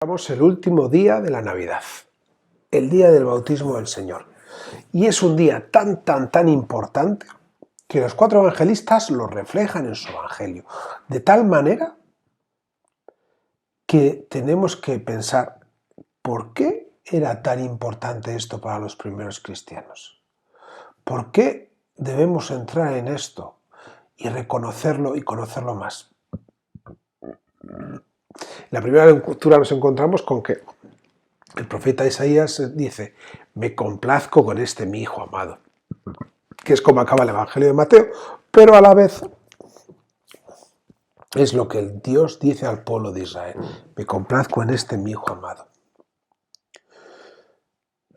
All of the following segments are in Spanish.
Estamos el último día de la Navidad, el día del bautismo del Señor. Y es un día tan importante que los cuatro evangelistas lo reflejan en su evangelio. De tal manera que tenemos que pensar, ¿por qué era tan importante esto para los primeros cristianos? ¿Por qué debemos entrar en esto y reconocerlo y conocerlo más? En la primera lectura nos encontramos con que el profeta Isaías dice: me complazco con este mi hijo amado, que es como acaba el Evangelio de Mateo, pero a la vez es lo que el Dios dice al pueblo de Israel: me complazco en este mi hijo amado.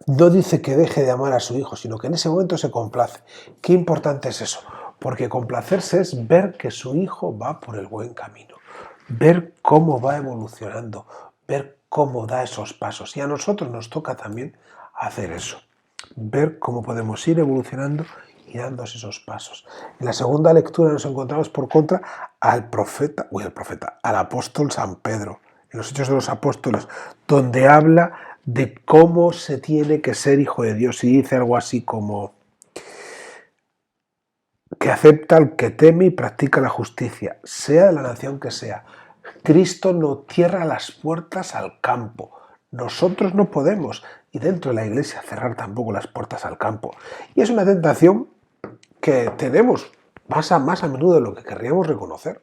No dice que deje de amar a su hijo, sino que en ese momento se complace. Qué importante es eso, porque complacerse es ver que su hijo va por el buen camino, ver cómo va evolucionando, ver cómo da esos pasos. Y a nosotros nos toca también hacer eso, ver cómo podemos ir evolucionando y dando esos pasos. En la segunda lectura nos encontramos por contra al apóstol San Pedro, en los Hechos de los Apóstoles, donde habla de cómo se tiene que ser hijo de Dios, y dice algo así como que acepta al que teme y practica la justicia, sea de la nación que sea. Cristo no cierra las puertas al campo. Nosotros no podemos, y dentro de la iglesia, cerrar tampoco las puertas al campo. Y es una tentación que tenemos más a menudo de lo que querríamos reconocer.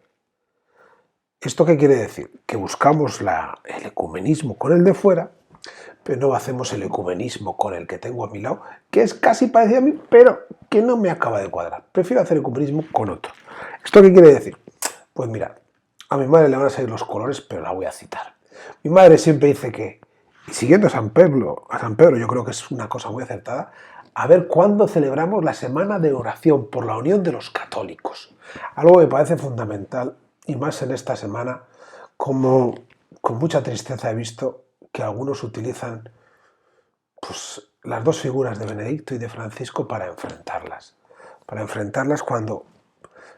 ¿Esto qué quiere decir? Que buscamos el ecumenismo con el de fuera, pero no hacemos el ecumenismo con el que tengo a mi lado, que es casi parecido a mí, pero que no me acaba de cuadrar. Prefiero hacer ecumenismo con otro. ¿Esto qué quiere decir? Pues mira, a mi madre le van a salir los colores, pero la voy a citar. Mi madre siempre dice que, y siguiendo a San Pedro, yo creo que es una cosa muy acertada, a ver cuándo celebramos la semana de oración por la unión de los católicos. Algo que me parece fundamental, y más en esta semana, como con mucha tristeza he visto que algunos utilizan las dos figuras de Benedicto y de Francisco para enfrentarlas cuando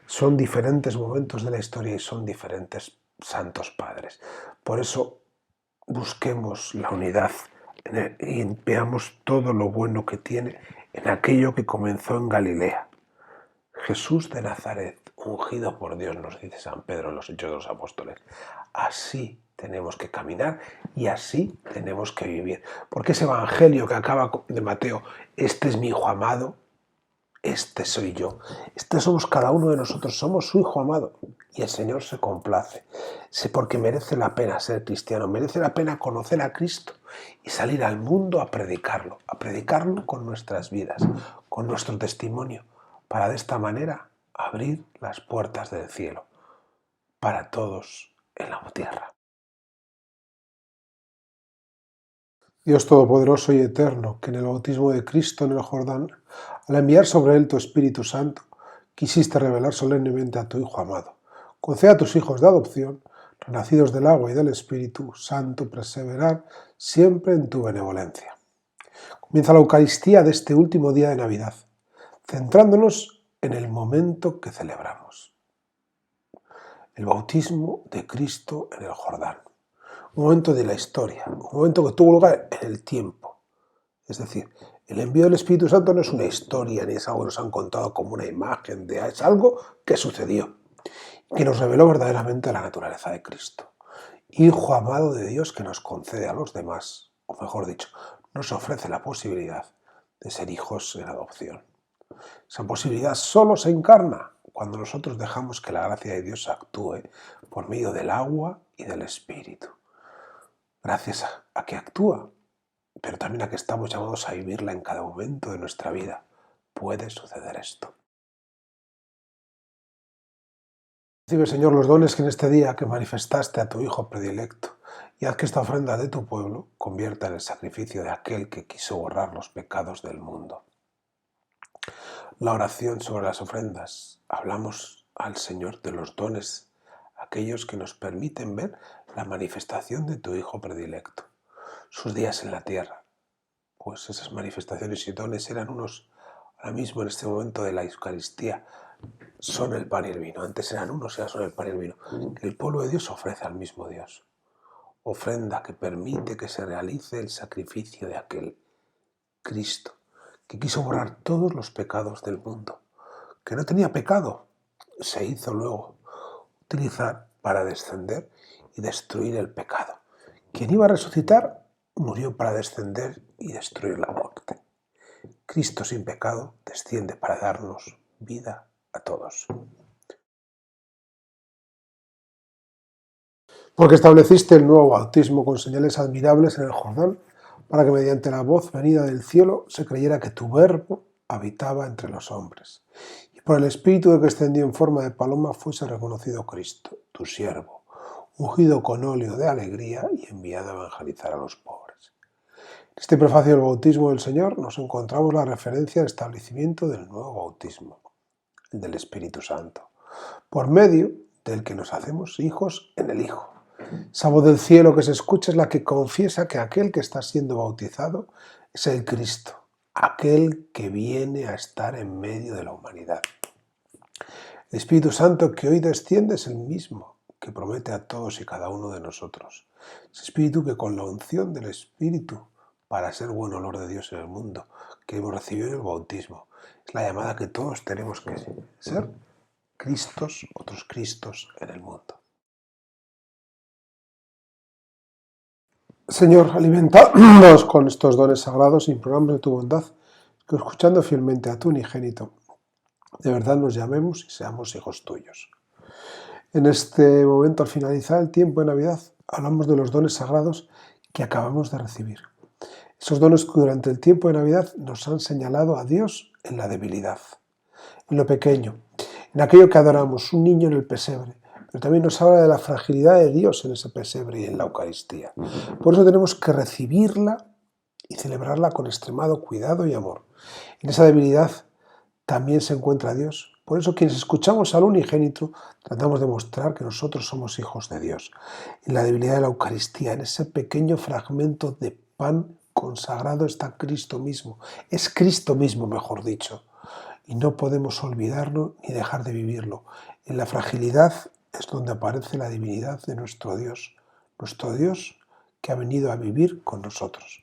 son diferentes momentos de la historia y son diferentes santos padres. Por eso busquemos la unidad y veamos todo lo bueno que tiene en aquello que comenzó en Galilea. Jesús de Nazaret, ungido por Dios, nos dice San Pedro en los Hechos de los Apóstoles. Así tenemos que caminar y así tenemos que vivir. Porque ese evangelio que acaba de Mateo, este es mi hijo amado, este soy yo, este somos cada uno de nosotros, somos su hijo amado. Y el Señor se complace, porque merece la pena ser cristiano, merece la pena conocer a Cristo y salir al mundo a predicarlo con nuestras vidas, con nuestro testimonio, para de esta manera abrir las puertas del cielo para todos en la tierra. Dios Todopoderoso y Eterno, que en el bautismo de Cristo en el Jordán, al enviar sobre él tu Espíritu Santo, quisiste revelar solemnemente a tu Hijo amado. Concede a tus hijos de adopción, renacidos del agua y del Espíritu Santo, perseverar siempre en tu benevolencia. Comienza la Eucaristía de este último día de Navidad, centrándonos en el momento que celebramos. El bautismo de Cristo en el Jordán. Un momento de la historia, un momento que tuvo lugar en el tiempo. Es decir, el envío del Espíritu Santo no es una historia ni es algo que nos han contado como una imagen, es algo que sucedió, que nos reveló verdaderamente la naturaleza de Cristo. Hijo amado de Dios que nos concede a los demás, o mejor dicho, nos ofrece la posibilidad de ser hijos en adopción. Esa posibilidad solo se encarna cuando nosotros dejamos que la gracia de Dios actúe por medio del agua y del Espíritu. Gracias a que actúa, pero también a que estamos llamados a vivirla en cada momento de nuestra vida, puede suceder esto. Recibe, Señor, los dones que en este día que manifestaste a tu Hijo predilecto, y haz que esta ofrenda de tu pueblo convierta en el sacrificio de aquel que quiso borrar los pecados del mundo. La oración sobre las ofrendas. Hablamos al Señor de los dones, aquellos que nos permiten ver la manifestación de tu Hijo predilecto, sus días en la tierra. Pues esas manifestaciones y dones eran unos, ahora mismo en este momento de la Eucaristía, son el pan y el vino. Antes eran unos y ahora son el pan y el vino, que el pueblo de Dios ofrece al mismo Dios. ofrenda que permite que se realice el sacrificio de aquel Cristo, que quiso borrar todos los pecados del mundo, que no tenía pecado, se hizo luego utilizar para descender y destruir el pecado. Quien iba a resucitar murió para descender y destruir la muerte. Cristo sin pecado desciende para darnos vida a todos. Porque estableciste el nuevo bautismo con señales admirables en el Jordán, para que mediante la voz venida del cielo se creyera que tu verbo habitaba entre los hombres. Y por el Espíritu de que extendió en forma de paloma fuese reconocido Cristo, tu siervo, ungido con óleo de alegría y enviado a evangelizar a los pobres. En este prefacio del bautismo del Señor nos encontramos la referencia al establecimiento del nuevo bautismo, el del Espíritu Santo, por medio del que nos hacemos hijos en el Hijo. Esa voz del cielo que se escucha es la que confiesa que aquel que está siendo bautizado es el Cristo, aquel que viene a estar en medio de la humanidad. El Espíritu Santo que hoy desciende es el mismo que promete a todos y cada uno de nosotros. Ese Espíritu que con la unción del Espíritu para ser buen olor de Dios en el mundo, que hemos recibido en el bautismo, es la llamada que todos tenemos que ser Cristos, otros Cristos en el mundo. Señor, alimentanos con estos dones sagrados y imploramos de tu bondad, que escuchando fielmente a tu unigénito, de verdad nos llamemos y seamos hijos tuyos. En este momento, al finalizar el tiempo de Navidad, hablamos de los dones sagrados que acabamos de recibir. Esos dones que durante el tiempo de Navidad nos han señalado a Dios en la debilidad, en lo pequeño, en aquello que adoramos, un niño en el pesebre, pero también nos habla de la fragilidad de Dios en ese pesebre y en la Eucaristía. Por eso tenemos que recibirla y celebrarla con extremado cuidado y amor. En esa debilidad también se encuentra Dios. Por eso quienes escuchamos al unigénito tratamos de mostrar que nosotros somos hijos de Dios. En la debilidad de la Eucaristía, en ese pequeño fragmento de pan consagrado está Cristo mismo. Es Cristo mismo, mejor dicho. Y no podemos olvidarlo ni dejar de vivirlo. En la fragilidad es donde aparece la divinidad de nuestro Dios que ha venido a vivir con nosotros.